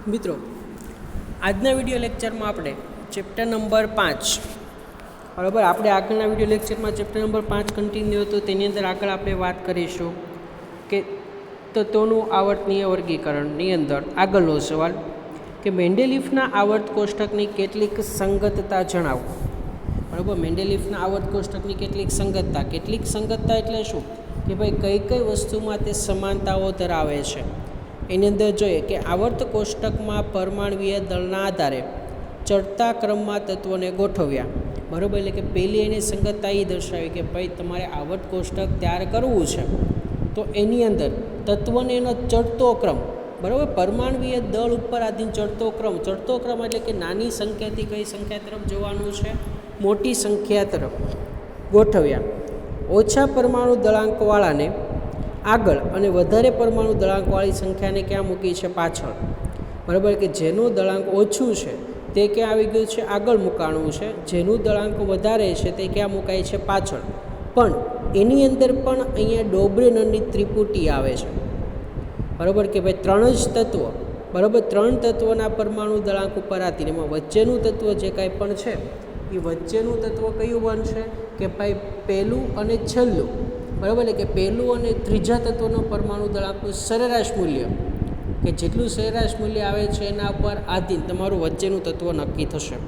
મિત્રો, આજના વિડીયો લેક્ચરમાં આપણે ચેપ્ટર નંબર 5 બરાબર આપણે આગળના વિડીયો લેક્ચરમાં ચેપ્ટર નંબર 5 કન્ટિન્યુ હતો. તેની અંદર આગળ આપણે વાત કરીશું કે તત્વોનું આવર્તનીય વર્ગીકરણની અંદર આગળનો સવાલ કે મેન્ડેલિફના આવર્ત કોષ્ટકની કેટલીક સંગતતા જણાવો. બરાબર, મેન્ડેલિફના આવર્ત કોષ્ટકની કેટલીક સંગતતા એટલે શું કે ભાઈ કઈ વસ્તુમાં તે સમાનતાઓ ધરાવે છે. એની અંદર જોઈએ કે આવર્ત કોષ્ટકમાં પરમાણવીય દળના આધારે ચડતા ક્રમમાં તત્વોને ગોઠવ્યા. બરાબર, એટલે કે પહેલી એની સંગતતા એ દર્શાવી કે ભાઈ તમારે આવર્ત કોષ્ટક તૈયાર કરવું છે તો એની અંદર તત્વને એનો ચડતો ક્રમ, બરાબર, પરમાણવીય દળ ઉપર આધીન ચડતો ક્રમ એટલે કે નાની સંખ્યાથી કઈ સંખ્યા તરફ જવાનું છે, મોટી સંખ્યા તરફ ગોઠવ્યા. ઓછા પરમાણુ દળાંકવાળાને આગળ અને વધારે પરમાણુ દળાંકવાળી સંખ્યાને ક્યાં મૂકી છે? પાછળ. બરાબર, કે જેનું દળાંક ઓછું છે તે ક્યાં આવી ગયું છે? આગળ મૂકાણું છે. જેનું દળાંક વધારે છે તે ક્યાં મુકાય છે? પાછળ. પણ એની અંદર પણ અહીંયા ડોબ્રેનરની ત્રિપુટી આવે છે. બરાબર, કે ભાઈ ત્રણ જ તત્વો, બરાબર, ત્રણ તત્વોના પરમાણુ દળાંક ઉપર આધીન એમાં વચ્ચેનું તત્વ જે કાંઈ પણ છે એ વચ્ચેનું તત્વ કયું બનશે કે ભાઈ પહેલું અને છેલ્લું. બરાબર, એટલે કે પહેલું અને ત્રીજા તત્વનો પરમાણુ દળાંકનું સરેરાશ મૂલ્ય કે જેટલું સરેરાશ મૂલ્ય આવે છે એના ઉપર આધીન તમારું વચ્ચેનું તત્વ નક્કી થશે.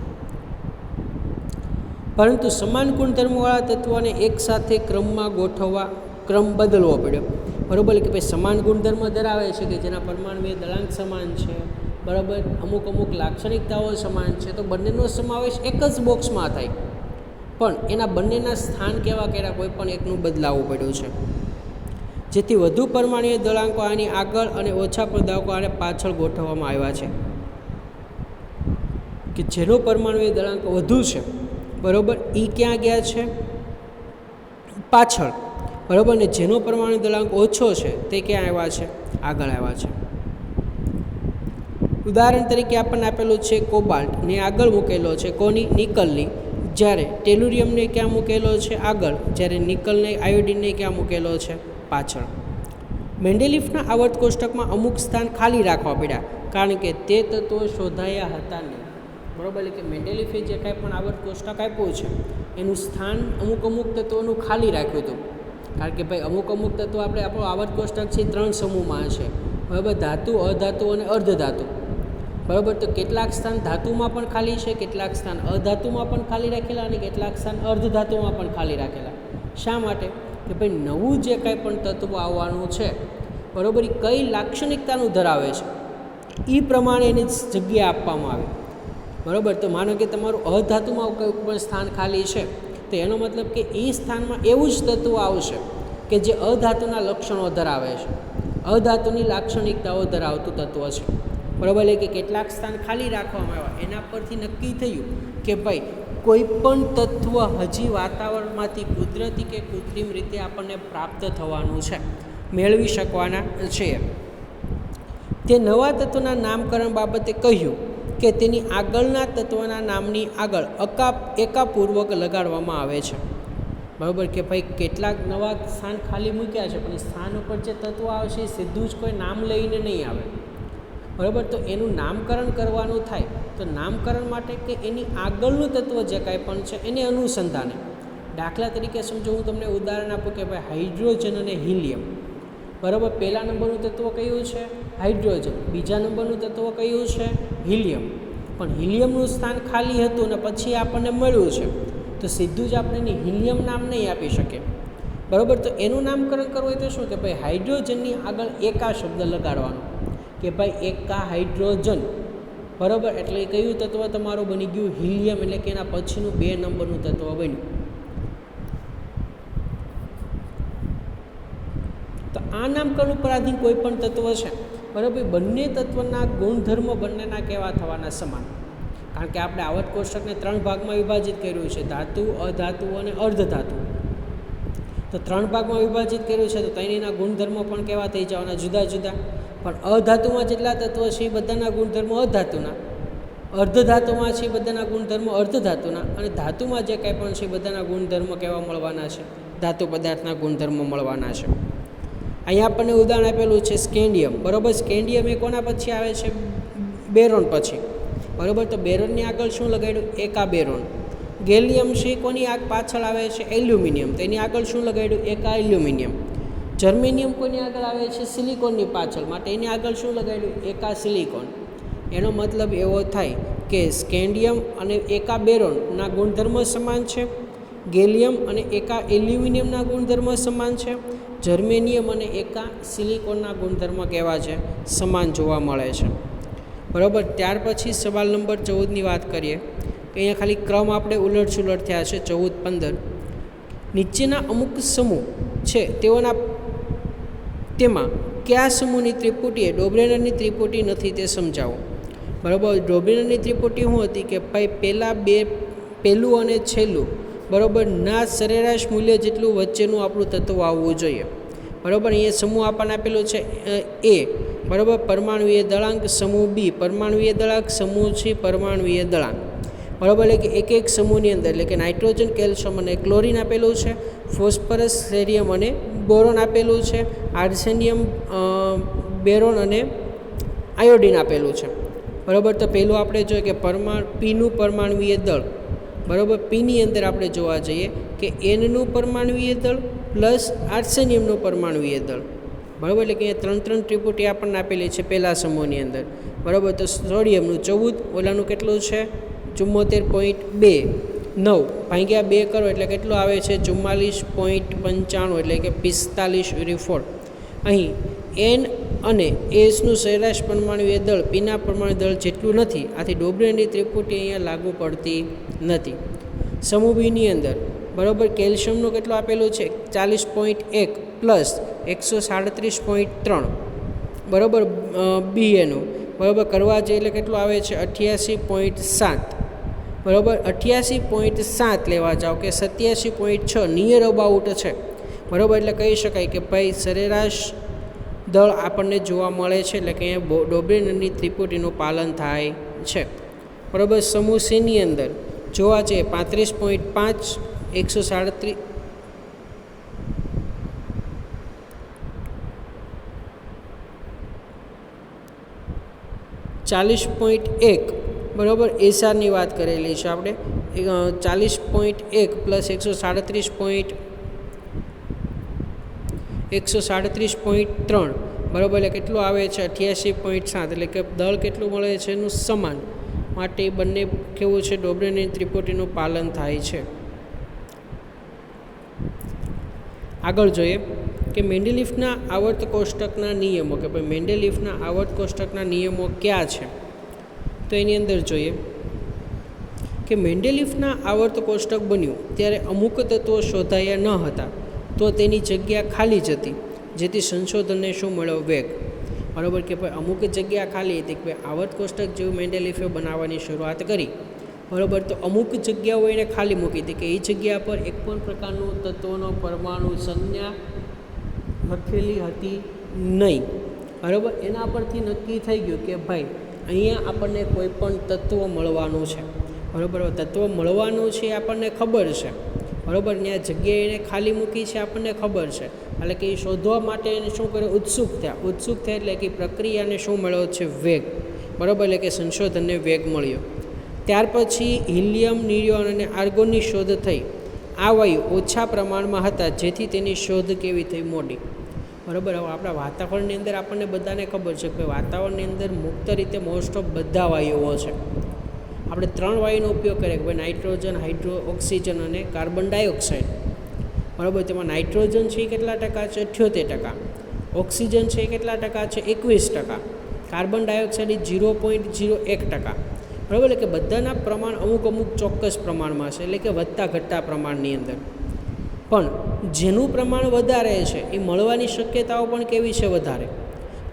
પરંતુ સમાન ગુણધર્મવાળા તત્વોને એકસાથે ક્રમમાં ગોઠવવા ક્રમ બદલવો પડ્યો. બરાબર, કે ભાઈ સમાન ગુણધર્મ ધરાવે છે કે જેના પરમાણુય દળાંક સમાન છે, બરાબર, અમુક લાક્ષણિકતાઓ સમાન છે તો બંનેનો સમાવેશ એક જ બોક્સમાં થાય, પણ એના બંનેના સ્થાન કેવા કર્યા કોઈ પણ એકનું બદલાવવું પડ્યું છે. જેથી વધુ પરમાણુય દળાંકો આની આગળ અને ઓછા દળાંકો આને પાછળ ગોઠવવામાં આવ્યા છે. કે જેનો પરમાણુય દળાંક વધુ છે, બરાબર, એ ક્યાં ગયા છે? પાછળ. બરાબર, ને જેનો પરમાણુ દળાંક ઓછો છે તે ક્યાં આવ્યા છે? આગળ આવ્યા છે. ઉદાહરણ તરીકે આપણને આપેલું છે કોબાલ્ટ ને આગળ મૂકેલો છે કોની? નિકલની. જ્યારે ટેલુરિયમને ક્યાં મૂકેલો છે? આગળ. જ્યારે નિકલને આયોડિનને ક્યાં મૂકેલો છે? પાછળ. મેન્ડેલિફના આવર્ત કોષ્ટકમાં અમુક સ્થાન ખાલી રાખવા પડ્યા કારણ કે તે તત્વો શોધાયા હતા નહીં. બરાબર, એટલે કે મેન્ડેલિફે જે કાંઈ પણ આવર્ત કોષ્ટક આપ્યું છે એનું સ્થાન અમુક તત્વોનું ખાલી રાખ્યું હતું. કારણ કે ભાઈ અમુક તત્વો આપણું આવર્ત કોષ્ટક છે 3 સમૂહમાં છે. બરાબર, ધાતુ, અધાતુ અને અર્ધધાતુ. બરાબર, તો કેટલાક સ્થાન ધાતુમાં પણ ખાલી છે, કેટલાક સ્થાન અધાતુમાં પણ ખાલી રાખેલા અને કેટલાક સ્થાન અર્ધધાતુમાં પણ ખાલી રાખેલા. શા માટે? કે ભાઈ નવું જે કાંઈ પણ તત્વ આવવાનું છે, બરાબર, એ કઈ લાક્ષણિકતાનું ધરાવે છે એ પ્રમાણે એની જગ્યા આપવામાં આવે. બરાબર, તો માનો કે તમારું અધાતુમાં કોઈ પણ સ્થાન ખાલી છે તો એનો મતલબ કે એ સ્થાનમાં એવું જ તત્વ આવશે કે જે અધાતુના લક્ષણો ધરાવે છે, અધાતુની લાક્ષણિકતાઓ ધરાવતું તત્વ છે. બરાબર, એટલે કે કેટલાક સ્થાન ખાલી રાખવામાં આવ્યા એના પરથી નક્કી થયું કે ભાઈ કોઈ પણ તત્વ હજી વાતાવરણમાંથી કુદરતી કે કૃત્રિમ રીતે આપણને પ્રાપ્ત થવાનું છે, મેળવી શકવાના છે. તે નવા તત્વના નામકરણ બાબતે કહ્યું કે તેની આગળના તત્વના નામની આગળ એકાપૂર્વક લગાડવામાં આવે છે. બરાબર, કે ભાઈ કેટલાક નવા સ્થાન ખાલી મૂક્યા છે પણ સ્થાન ઉપર જે તત્વ આવશે એ સીધું જ કોઈ નામ લઈને નહીં આવે. બરાબર, તો એનું નામકરણ કરવાનું થાય તો નામકરણ માટે કે એની આગળનું તત્વ જે કાંઈ પણ છે એને અનુસંધાને. દાખલા તરીકે સમજો, હું તમને ઉદાહરણ આપું કે ભાઈ હાઇડ્રોજન અને હિલિયમ. બરાબર, પહેલા નંબરનું તત્વ કયું છે? હાઇડ્રોજન. બીજા નંબરનું તત્વ કયું છે? હિલિયમ. પણ હિલિયમનું સ્થાન ખાલી હતું ને પછી આપણને મળ્યું છે તો સીધું જ આપણે એને હિલિયમ નામ નહીં આપી શકીએ. બરાબર, તો એનું નામકરણ કરવું હોય તો શું કે ભાઈ હાઇડ્રોજનની આગળ એકા શબ્દ લગાડવાનો કે ભાઈ એકા હાઇડ્રોજન. બરાબર, એટલે કયું તત્વ તમારું બની ગયું? હિલિયમ. એટલે કે એના પછીનું 2 નંબરનું તત્વ બન્યું. તો આ નામકરણ ઉપર આધીન કોઈ પણ તત્વ છે, બરાબર, બંને તત્વના ગુણધર્મ બંનેના કેવા થવાના? સમાન. કારણ કે આપણે આવર્ત કોષ્ટકને 3 ભાગમાં વિભાજિત કર્યું છે, ધાતુ, અધાતુ અને અર્ધધાતુ. તો 3 ભાગમાં વિભાજિત કર્યું છે તો તેના ગુણધર્મો પણ કેવા થઈ જવાના? જુદા જુદા. પણ અધાતુમાં જેટલા તત્વો છે એ બધાના ગુણધર્મો અધાતુના, અર્ધધાતુમાં છે એ બધાના ગુણધર્મો અર્ધધાતુના, અને ધાતુમાં જે કાંઈ પણ છે એ બધાના ગુણધર્મો કેવા મળવાના છે? ધાતુ પદાર્થના ગુણધર્મો મળવાના છે. અહીંયા આપણને ઉદાહરણ આપેલું છે સ્કેન્ડિયમ. બરાબર, સ્કેન્ડિયમ એ કોના પછી આવે છે? બેરોન પછી, બરાબર. તો બેરોનની આગળ શું લગાડ્યું? એકા બેરોન. ગેલિયમ છે કોની પાછળ આવે છે? એલ્યુમિનિયમ. તો એની આગળ શું લગાડ્યું? એકા એલ્યુમિનિયમ. જર્મેનિયમ કોની આગળ આવે છે? સિલિકોનની પાછળ, માટે એની આગળ શું લગાડ્યું? એકા સિલિકોન. એનો મતલબ એવો થાય કે સ્કેન્ડિયમ અને એકા બેરોનના ગુણધર્મો સમાન છે, ગેલિયમ અને એકા એલ્યુમિનિયમના ગુણધર્મો સમાન છે, જર્મેનિયમ અને એકા સિલિકોનના ગુણધર્મો કેવા છે? સમાન જોવા મળે છે, બરાબર. ત્યાર પછી સવાલ નંબર 14ની વાત કરીએ. અહીંયા ખાલી ક્રમ આપણે ઉલટ થયા છે 14, 15. નીચેના અમુક સમૂહ છે તેમાં કયા સમૂહની ત્રિપુટીએ ડોબ્રેનરની ત્રિપુટી નથી તે સમજાવો, બરાબર. ડોબ્રેનરની ત્રિપુટી શું હતી કે ભાઈ પહેલું અને છેલ્લું, બરાબર, ના સરેરાશ મૂલ્ય જેટલું વચ્ચેનું આપણું તત્વ આવવું જોઈએ, બરાબર. અહીંયા સમૂહ આપણને આપેલો છે એ, બરાબર, પરમાણુવીય દળાંક. સમૂહ બી પરમાણુવીય દળાંક. સમૂહ સી પરમાણુવીય દળાંક, બરાબર. એટલે કે એક સમૂહની અંદર એટલે કે નાઇટ્રોજન, કેલ્શિયમ અને ક્લોરિન આપેલું છે, ફોસ્ફરસ, સેરિયમ અને બોરોન આપેલું છે, આર્સેનિયમ, બેરોન અને આયોડિન આપેલું છે, બરાબર. તો પહેલું આપણે જોઈએ કે પીનું પરમાણુવીય દળ, બરાબર. પીની અંદર આપણે જોવા જઈએ કે એનનું પરમાણુવીય દળ પ્લસ આર્સેનિયમનું પરમાણુવીય દળ, બરાબર. એટલે કે અહીંયા 3 ત્રિપુટી આપણને આપેલી છે પહેલા સમૂહની અંદર, બરાબર. તો સોડિયમનું 14, ઓલાનું કેટલું છે? 74.29 ભાગ્યા 2 કરો એટલે કેટલું આવે છે? 44.95 એટલે કે 45 U4. અહીં એન અને એસનું સરેરાશ પરમાણુવીય દળ પીના પરમાણુ દળ જેટલું નથી, આથી ડોબ્રેનની ત્રિપુટી અહીંયા લાગુ પડતી નથી. સમૂહ બીની અંદર, બરાબર, કેલ્શિયમનું કેટલું આપેલું છે? 40.1 પ્લસ 137.3, બરાબર, બી એનું, બરાબર, કરવા જઈએ એટલે કેટલું આવે છે? 88.7, બરાબર. 88.7 લેવા જાઓ કે 87.6 નિયર અબાઉટ છે, બરાબર. એટલે કહી શકાય કે ભાઈ સરેરાશ દળ આપણને જોવા મળે છે, એટલે કે અહીંયા ડોબ્રેનરની ત્રિપુટીનું પાલન થાય છે, બરાબર. સમૂહ સીની અંદર જોવા જઈએ 35.5, 137, 40.1, બરાબર, એસઆરની વાત કરેલી છે આપણે. 40.1 પ્લસ 137.3, બરાબર. એટલે કેટલું આવે છે? 88.7. એટલે કે દળ કેટલું મળે છે? એનું સમાન, માટે બંને કેવું છે? ડોબ્રેનની ત્રિપુટીનું પાલન થાય છે. આગળ જોઈએ કે મેન્ડેલિફના આવર્ત કોષ્ટકના નિયમો, કે ભાઈ મેન્ડેલિફના આવર્ત કોષ્ટકના નિયમો ક્યાં છે? તો એની અંદર જોઈએ કે મેન્ડેલિફના આવર્ત કોષ્ટક બન્યું ત્યારે અમુક તત્વો શોધાયા ન હતા, તો તેની જગ્યા ખાલી જ હતી, જેથી સંશોધનને શું મળ્યો? વેગ, બરાબર. કે ભાઈ અમુક જગ્યા ખાલી હતી કે ભાઈ આવર્ત કોષ્ટક જેવું મેન્ડેલિફે બનાવવાની શરૂઆત કરી, બરાબર. તો અમુક જગ્યાઓ એને ખાલી મૂકી હતી કે એ જગ્યા પર એક પણ પ્રકારનું તત્વનો પરમાણુ સંજ્ઞા લખેલી હતી નહીં, બરાબર. એના પરથી નક્કી થઈ ગયું કે ભાઈ અહીંયા આપણને કોઈ પણ તત્વ મળવાનું છે, બરાબર. તત્વ મળવાનું છે આપણને ખબર છે, બરાબર. ત્યાં જગ્યાએ એને ખાલી મૂકી છે આપણને ખબર છે, એટલે કે એ શોધવા માટે એને શું કર્યું? ઉત્સુક થયા એટલે કે પ્રક્રિયાને શું મળ્યો છે? વેગ, બરાબર. એટલે કે સંશોધનને વેગ મળ્યો. ત્યાર પછી હિલિયમ, નિયોન અને આર્ગોનની શોધ થઈ. આ વાયુ ઓછા પ્રમાણમાં હતા, જેથી તેની શોધ કેવી થઈ? મોડી, બરાબર. હવે આપણા વાતાવરણની અંદર આપણને બધાને ખબર છે કે વાતાવરણની અંદર મુક્ત રીતે મોસ્ટ ઓફ બધા વાયુઓ છે. આપણે 3 વાયુનો ઉપયોગ કરીએ કે ભાઈ નાઇટ્રોજન, ઓક્સિજન અને કાર્બન ડાયોક્સાઇડ, બરાબર. તેમાં નાઇટ્રોજન છે એ કેટલા ટકા છે? 78%. ઓક્સિજન છે એ કેટલા ટકા છે? 21%. કાર્બન ડાયોક્સાઇડ 0.01%, બરાબર. એટલે કે બધાના પ્રમાણ અમુક ચોક્કસ પ્રમાણમાં છે, એટલે કે વધતા ઘટતા પ્રમાણની અંદર. પણ જેનું પ્રમાણ વધારે છે એ મળવાની શક્યતાઓ પણ કેવી છે? વધારે.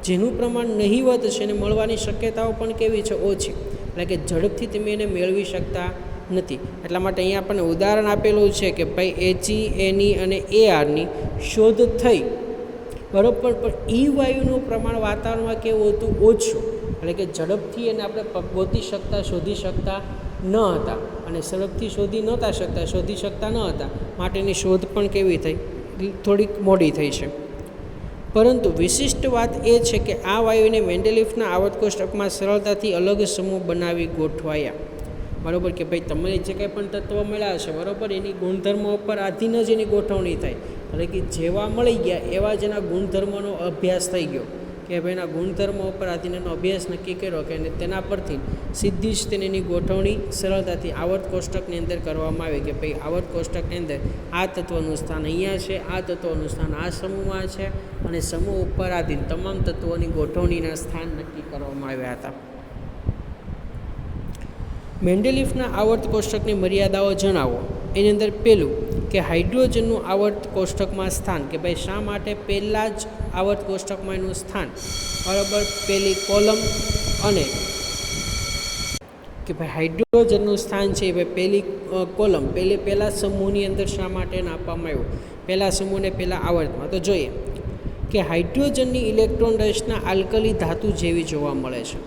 જેનું પ્રમાણ નહીવત છે એને મળવાની શક્યતાઓ પણ કેવી છે? ઓછી. એટલે કે ઝડપથી તમે એને મેળવી શકતા નથી. એટલા માટે અહીંયા આપણને ઉદાહરણ આપેલું છે કે ભાઈ He, Ne અને Arની શોધ થઈ, બરાબર. પણ એ વાયુનું પ્રમાણ વાતાવરણમાં કેવું હતું? ઓછું. એટલે કે ઝડપથી એને આપણે ગોતી શકતા, શોધી શકતા ન હતા, અને ઝડપથી શોધી શકતા ન હતા, માટેની શોધ પણ કેવી થઈ? થોડીક મોડી થઈ છે. પરંતુ વિશિષ્ટ વાત એ છે કે આ વાયુને મેન્ડેલિફના આવર્ત કોષ્ટકમાં સરળતાથી અલગ સમૂહ બનાવી ગોઠવાયા. બરાબર કે ભાઈ તમને જે કંઈ પણ તત્વો મળ્યા છે બરાબર એની ગુણધર્મો ઉપર આધીન જ એની ગોઠવણી થાય. એટલે કે જેવા મળી ગયા એવા જ એના ગુણધર્મોનો અભ્યાસ થઈ ગયો કે ભાઈ એના ગુણધર્મો ઉપર આધીન એનો અભ્યાસ નક્કી કર્યો કે તેના પરથી સીધી જ તેની ગોઠવણી સરળતાથી આવર્ત કોષ્ટકની અંદર કરવામાં આવે કે ભાઈ આવર્ત કોષ્ટકની અંદર આ તત્વનું સ્થાન અહીંયા છે, આ તત્વનું સ્થાન આ સમૂહમાં છે અને સમૂહ ઉપર આધીન તમામ તત્વોની ગોઠવણીના સ્થાન નક્કી કરવામાં આવ્યા હતા. મેન્ડેલિફના આવર્ત કોષ્ટકની મર્યાદાઓ જણાવો. એની અંદર પહેલું કે હાઇડ્રોજનનું આવર્ત કોષ્ટકમાં સ્થાન કે ભાઈ શા માટે પહેલાં જ આવર્ત કોષ્ટકમાં એનું સ્થાન બરાબર પહેલી કોલમ અને કે ભાઈ હાઇડ્રોજનનું સ્થાન છે ભાઈ પહેલી કોલમ પહેલા સમૂહની અંદર શા માટે આપવામાં આવ્યું પહેલા સમૂહને પહેલાં આવર્તમાં. તો જોઈએ કે હાઇડ્રોજનની ઇલેક્ટ્રોન રચના આલ્કલી ધાતુ જેવી જોવા મળે છે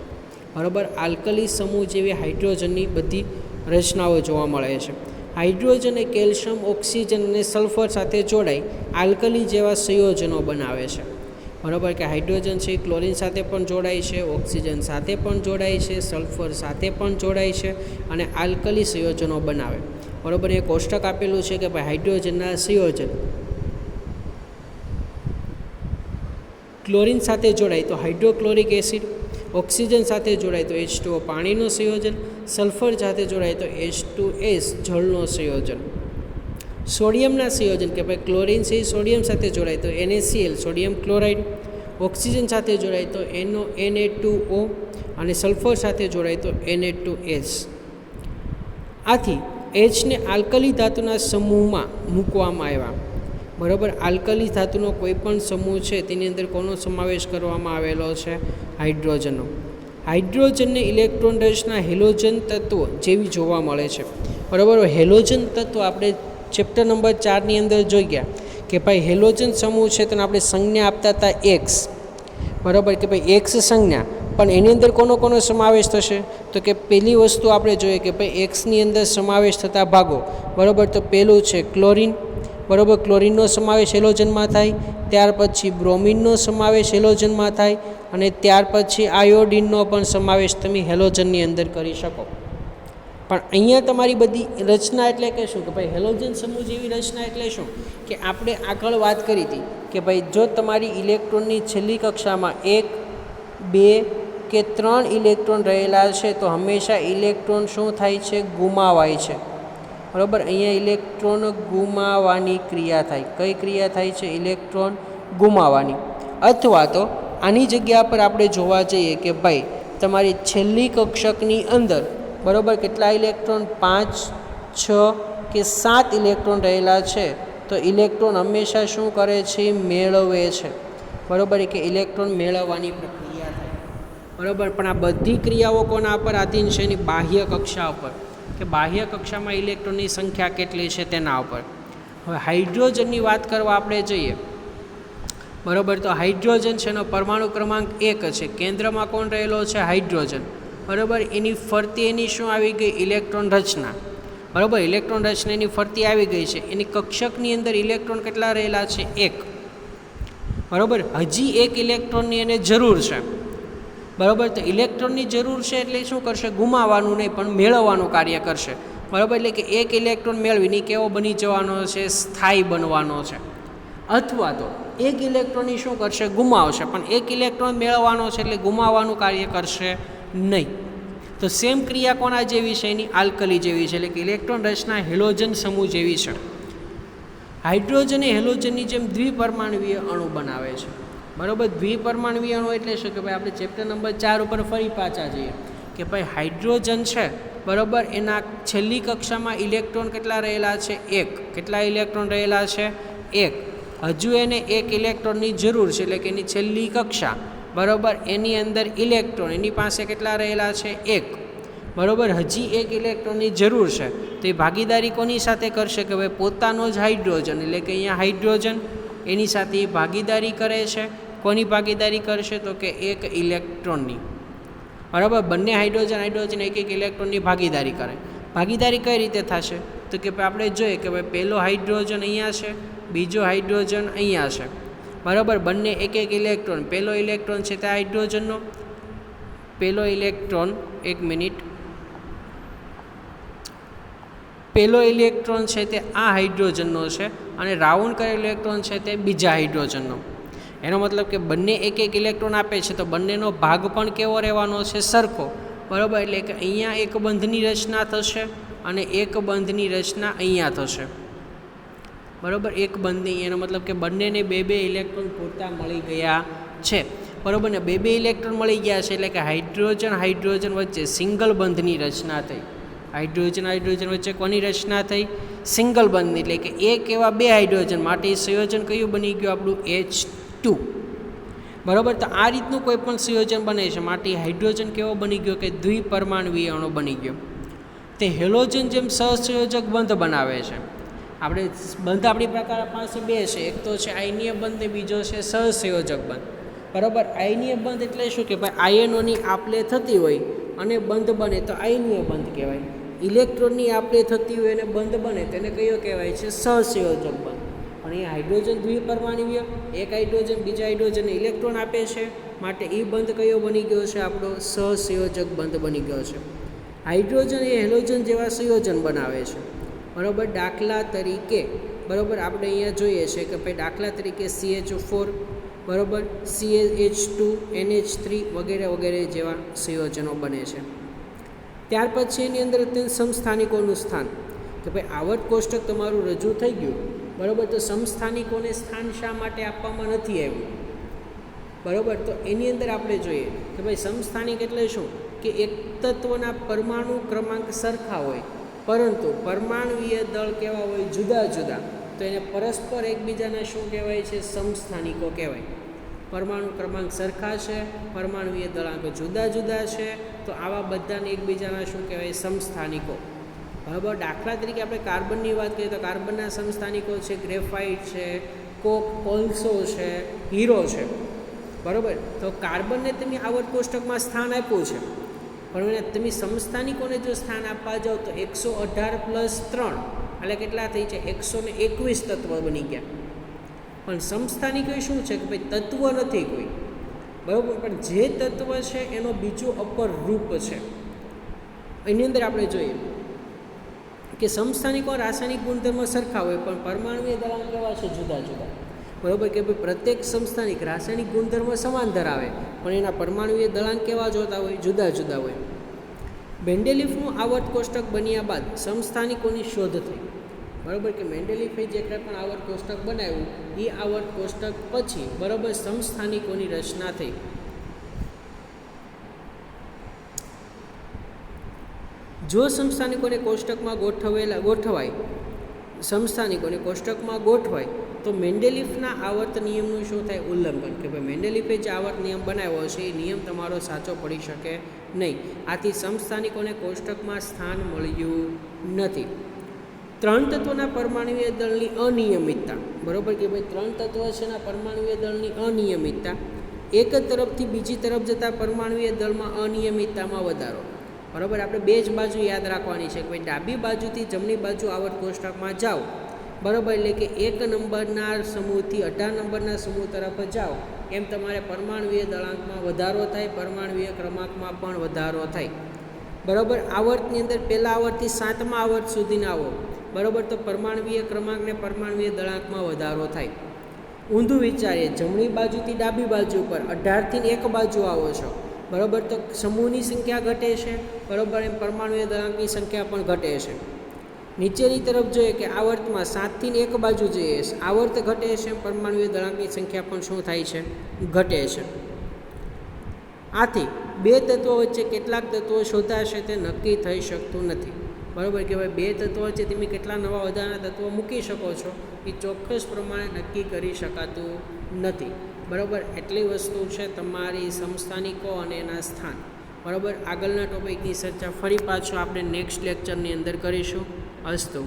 બરાબર. આલ્કલી સમૂહ જેવી હાઇડ્રોજનની બધી રચનાઓ જોવા મળે છે. હાઇડ્રોજન એ કેલ્શિયમ, ઓક્સિજન અને સલ્ફર સાથે જોડાઈ આલ્કલી જેવા સંયોજનો બનાવે છે બરાબર. કે હાઇડ્રોજન છે ક્લોરિન સાથે પણ જોડાય છે, ઓક્સિજન સાથે પણ જોડાય છે, સલ્ફર સાથે પણ જોડાય છે અને આલ્કલી સંયોજનો બનાવે બરાબર. એ કોષ્ટક આપેલું છે કે ભાઈ હાઇડ્રોજનના સંયોજન ક્લોરિન સાથે જોડાય તો હાઇડ્રોક્લોરિક એસિડ, ઓક્સિજન સાથે જોડાય તો H2O પાણીનું સંયોજન, સલ્ફર સાથે જોડાય તો H2S જળનું સંયોજન. સોડિયમના સંયોજન કે ભાઈ ક્લોરિન છે સોડિયમ સાથે જોડાય તો NaCl સોડિયમ ક્લોરાઇડ, ઓક્સિજન સાથે જોડાય તો Na2O અને સલ્ફર સાથે જોડાય તો Na2S. આથી Hને આલ્કલી ધાતુના સમૂહમાં મૂકવામાં આવ્યા બરાબર. આલ્કલી ધાતુનો કોઈ પણ સમૂહ છે તેની અંદર કોનો સમાવેશ કરવામાં આવેલો છે? હાઇડ્રોજનનો. હાઇડ્રોજનને ઇલેક્ટ્રોન રચના હેલોજન તત્વો જેવી જોવા મળે છે બરાબર. હેલોજન તત્વો આપણે ચેપ્ટર નંબર 4ની અંદર જોઈ ગયા કે ભાઈ હેલોજન સમૂહ છે તેને આપણે સંજ્ઞા આપતા હતા એક્સ બરાબર. કે ભાઈ એક્સ સંજ્ઞા પણ એની અંદર કોનો સમાવેશ થશે તો કે પહેલી વસ્તુ આપણે જોઈએ કે ભાઈ એક્સની અંદર સમાવેશ થતા ભાગો બરાબર. તો પહેલું છે ક્લોરિન બરાબર. ક્લોરિનનો સમાવેશ હેલોજનમાં થાય. ત્યાર પછી બ્રોમિનનો સમાવેશ હેલોજનમાં થાય અને ત્યાર પછી આયોડિનનો પણ સમાવેશ તમે હેલોજનની અંદર કરી શકો. પણ અહીંયા તમારી બધી રચના એટલે કે શું કે ભાઈ હેલોજન સમૂહ જેવી રચના એટલે શું કે આપણે આગળ વાત કરી હતી કે ભાઈ જો તમારી ઇલેક્ટ્રોનની છેલ્લી કક્ષામાં 1, 2 કે 3 ઇલેક્ટ્રોન રહેલા છે તો હંમેશા ઇલેક્ટ્રોન શું થાય છે? ગુમાવાય છે બરાબર. અહીંયા ઇલેક્ટ્રોન ગુમાવવાની ક્રિયા થાય. કઈ ક્રિયા થાય છે? ઇલેક્ટ્રોન ગુમાવવાની. અથવા તો આની જગ્યા પર આપણે જોવા જઈએ કે ભાઈ તમારી છેલ્લી કક્ષકની અંદર બરાબર કેટલા ઇલેક્ટ્રોન? 5, 6 કે 7 ઇલેક્ટ્રોન રહેલા છે તો ઇલેક્ટ્રોન હંમેશા શું કરે છે? મેળવે છે બરાબર. કે ઇલેક્ટ્રોન મેળવવાની પ્રક્રિયા થાય બરાબર. પણ આ બધી ક્રિયાઓ કોના પર આધીન છે? એની બાહ્ય કક્ષા ઉપર કે બાહ્ય કક્ષામાં ઇલેક્ટ્રોનની સંખ્યા કેટલી છે તેના ઉપર. હવે હાઇડ્રોજનની વાત કરવા આપણે જઈએ બરાબર. તો હાઇડ્રોજન છે એનો પરમાણુ ક્રમાંક 1 છે. કેન્દ્રમાં કોણ રહેલો છે? હાઇડ્રોજન બરાબર. એની ફરતી એની શું આવી ગઈ? ઇલેક્ટ્રોન રચના બરાબર. ઇલેક્ટ્રોન રચના એની ફરતી આવી ગઈ છે. એની કક્ષકની અંદર ઇલેક્ટ્રોન કેટલા રહેલા છે? 1 બરાબર. હજી 1 ઇલેક્ટ્રોનની એને જરૂર છે બરાબર. તો ઇલેક્ટ્રોનની જરૂર છે એટલે શું કરશે? ગુમાવવાનું નહીં પણ મેળવવાનું કાર્ય કરશે બરાબર. એટલે કે 1 ઇલેક્ટ્રોન મેળવીને કેવો બની જવાનો છે? સ્થાયી બનવાનો છે. અથવા તો 1 ઇલેક્ટ્રોનની શું કરશે? ગુમાવશે પણ 1 ઇલેક્ટ્રોન મેળવવાનો છે એટલે ગુમાવવાનું કાર્ય કરશે નહીં. તો સેમ ક્રિયા કોના જેવી છે? એની આલ્કલી જેવી છે. એટલે કે ઇલેક્ટ્રોન રચના હેલોજન સમૂહ જેવી છે. હાઇડ્રોજન એ હેલોજનની જેમ દ્વિપરમાણવીય અણુ બનાવે છે બરાબર. દ્વિપરમાણવીય અણુ એટલે શું કે ભાઈ આપણે ચેપ્ટર નંબર 4 ઉપર ફરી પાછા જઈએ કે ભાઈ હાઇડ્રોજન છે બરાબર. એના છેલ્લી કક્ષામાં ઇલેક્ટ્રોન કેટલા રહેલા છે? 1. કેટલા ઇલેક્ટ્રોન રહેલા છે? 1. હજુ એને 1 ઇલેક્ટ્રોનની જરૂર છે એટલે કે એની છેલ્લી કક્ષા બરાબર. એની અંદર ઇલેક્ટ્રોન એની પાસે કેટલા રહેલા છે? 1 બરાબર. હજી 1 ઇલેક્ટ્રોનની જરૂર છે તો એ ભાગીદારી કોની સાથે કરશે કે ભાઈ પોતાનો જ હાઇડ્રોજન એટલે કે અહીંયા હાઇડ્રોજન એની સાથે એ ભાગીદારી કરે છે. કોની ભાગીદારી કરશે તો કે 1 ઇલેક્ટ્રોનની બરાબર. બંને હાઇડ્રોજન 1 ઇલેક્ટ્રોનની ભાગીદારી કરે. ભાગીદારી કઈ રીતે થશે તો કે આપણે જોઈએ કે ભાઈ પહેલો હાઇડ્રોજન અહીંયા છે, બીજો હાઇડ્રોજન અહીંયા છે બરાબર, બંને એક એક ઇલેક્ટ્રોન, પહેલો ઇલેક્ટ્રોન છે તે હાઇડ્રોજનનો, પહેલો ઇલેક્ટ્રોન, એક મિનિટ, પહેલો ઇલેક્ટ્રોન છે તે આ હાઇડ્રોજનનો છે અને રાઉન્ડ કરેલો ઇલેક્ટ્રોન છે તે બીજા હાઇડ્રોજનનો. એનો મતલબ કે બંને એક એક ઇલેક્ટ્રોન આપે છે તો બંનેનો ભાગ પણ કેવો રહેવાનો છે? સરખો. બરાબર, એટલે કે અહીંયા એક બંધની રચના થશે અને એક બંધની રચના અહીંયા થશે. બરાબર, એક બંધની, એનો મતલબ કે બંનેને બે બે ઇલેક્ટ્રોન પૂરતા મળી ગયા છે. બરાબર ને, બે બે ઇલેક્ટ્રોન મળી ગયા છે એટલે કે હાઇડ્રોજન હાઇડ્રોજન વચ્ચે સિંગલ બંધની રચના થઈ. હાઇડ્રોજન હાઇડ્રોજન વચ્ચે કોની રચના થઈ? સિંગલ બંધની, એટલે કે એક એવા બે હાઇડ્રોજન માટે સંયોજન કયું બની ગયું આપણું? H2. બરાબર, તો આ રીતનું કોઈ પણ સંયોજન બને છે માટે હાઇડ્રોજન કેવો બની ગયો? કે દ્વિપરમાણુવીય અણુ બની ગયો. તે હેલોજન જેમ સહસંયોજક બંધ બનાવે છે. આપણે બંધ આપણી પ્રકાર પાસે બે છે, એક તો છે આયનીય બંધ ને બીજો છે સહસંયોજક બંધ. બરાબર, આયનીય બંધ એટલે શું કે ભાઈ આયનોની આપલે થતી હોય અને બંધ બને તો આયનીય બંધ કહેવાય. ઇલેક્ટ્રોનની આપલે થતી હોય અને બંધ બને તેને કયો કહેવાય છે? સહસંયોજક બંધ. પણ એ હાઇડ્રોજન દ્વિપરમાણુવીય, એક હાઇડ્રોજન બીજા હાઇડ્રોજનને ઇલેક્ટ્રોન આપે છે માટે એ બંધ કયો બની ગયો છે? આપણો સહસંયોજક બંધ બની ગયો છે. હાઇડ્રોજન એ હેલોજન જેવા સંયોજન બનાવે છે. બરાબર, દાખલા તરીકે, બરાબર, આપણે અહીંયા જોઈએ છે કે ભાઈ દાખલા તરીકે CH4, બરાબર, CH2, NH3 વગેરે વગેરે જેવા સંયોજનો બને છે. ત્યાર પછી એની અંદર સમસ્થાનિકોનું સ્થાન, કે ભાઈ આવર્ત કોષ્ટક તમારું રજૂ થઈ ગયું. બરાબર, તો સમસ્થાનિકોને સ્થાન શા માટે આપવામાં નથી આવ્યું? બરાબર, તો એની અંદર આપણે જોઈએ કે ભાઈ સમસ્થાનિક એટલે શું કે એક તત્વના પરમાણુ ક્રમાંક સરખા હોય પરંતુ પરમાણુવીય દળ કેવા હોય? જુદા જુદા. તો એને પરસ્પર એકબીજાને શું કહેવાય છે? સમસ્થાનિકો કહેવાય. પરમાણુ ક્રમાંક સરખા છે, પરમાણુવીય દળાંકો જુદા જુદા છે, તો આવા બધાને એકબીજાના શું કહેવાય? સમસ્થાનિકો. બરાબર, દાખલા તરીકે આપણે કાર્બનની વાત કરીએ તો કાર્બનના સમસ્થાનિકો છે ગ્રેફાઇટ છે, કોલસો છે, હીરો છે. બરાબર, તો કાર્બનને તમે આવર્ત કોષ્ટકમાં સ્થાન આપ્યું છે પણ તમે સમસ્થાનિકોને જો સ્થાન આપવા જાઓ તો 118 + 3 એટલે કેટલા થઈ છે? 121 તત્વ બની ગયા. પણ સમસ્થાનિકો શું છે કે ભાઈ તત્વ નથી કોઈ, બરાબર, પણ જે તત્વ છે એનો બીજું અપર રૂપ છે. એની અંદર આપણે જોઈએ કે સમસ્થાનિકો રાસાયણિક ગુણધર્મો સરખા હોય પણ પરમાણુવીય દળાંક કેવા છે? જુદા જુદા. બરાબર, કે ભાઈ પ્રત્યેક સમસ્થાનિક રાસાયણિક ગુણધર્મો સમાન ધરાવે પણ એના પરમાણુવીય દળાંક કેવા જોતા હોય? જુદા જુદા હોય. મેન્ડેલિફનું આવર્ત કોષ્ટક બન્યા બાદ સમસ્થાનિકોની શોધ થઈ. બરાબર, કે મેન્ડેલિફે જે કંઈ પણ આવર્ત કોષ્ટક બનાવ્યું એ આવર્ત કોષ્ટક પછી બરાબર સમસ્થાનિકોની રચના થઈ. જો સમસ્થાનિકોને કોષ્ટકમાં ગોઠવાય, સમસ્થાનિકોને કોષ્ટકમાં ગોઠવાય તો મેન્ડેલિફના આવર્ત નિયમનું શું થાય? ઉલ્લંઘન. કે ભાઈ મેન્ડેલિફે જે આવર્ત નિયમ બનાવ્યો છે એ નિયમ તમારો સાચો પડી શકે નહીં. આથી સમસ્થાનિકોને કોષ્ટકમાં સ્થાન મળ્યું નથી. 3 તત્વોના પરમાણુવીય દળની અનિયમિતતા. બરાબર, કે ભાઈ 3 તત્વો છે એના પરમાણુવીય દળની અનિયમિતતા. એક તરફથી બીજી તરફ જતા પરમાણુવીય દળમાં અનિયમિતતામાં વધારો. બરાબર, આપણે બે જ બાજુ યાદ રાખવાની છે કે ભાઈ ડાબી બાજુથી જમણી બાજુ આવર્ત કોષ્ટકમાં જાઓ. બરાબર, એટલે કે 1 નંબરના સમૂહથી 18 નંબરના સમૂહ તરફ જાઓ એમ તમારે પરમાણુવીય દળાંકમાં વધારો થાય, પરમાણુવીય ક્રમાંકમાં પણ વધારો થાય. બરાબર, આવર્તની અંદર પહેલા આવર્તથી 7મા આવર્ત સુધીના આવો. બરાબર, તો પરમાણુવીય ક્રમાંક ને પરમાણુવીય દળાંકમાં વધારો થાય. ઊંધું વિચારીએ, જમણી બાજુથી ડાબી બાજુ પર 18થી 1 બાજુ આવો છો. બરાબર, તો સમૂહની સંખ્યા ઘટે છે. બરાબર, એમ પરમાણુવીય દળાંકની સંખ્યા પણ ઘટે છે. નીચેની તરફ જોઈએ કે આવર્તમાં 7થી 1 બાજુ જઈએ, આવર્ત ઘટે છે, પરમાણુવીય દળાંકની સંખ્યા પણ શું થાય છે? ઘટે છે. આથી બે તત્વો વચ્ચે કેટલાક તત્વો શોધાશે તે નક્કી થઈ શકતું નથી. બરાબર, કે ભાઈ બે તત્વો વચ્ચે તમે કેટલા નવા વધારાના તત્વો મૂકી શકો છો એ ચોક્કસ પ્રમાણે નક્કી કરી શકાતું નથી. બરાબર, એટલી વસ્તુ છે તમારી સમસ્થાનિકો અને એના સ્થાન. બરાબર, આગળના ટોપિકની ચર્ચા ફરી પાછો આપણે નેક્સ્ટ લેક્ચરની અંદર કરીશું. અસ્તુ.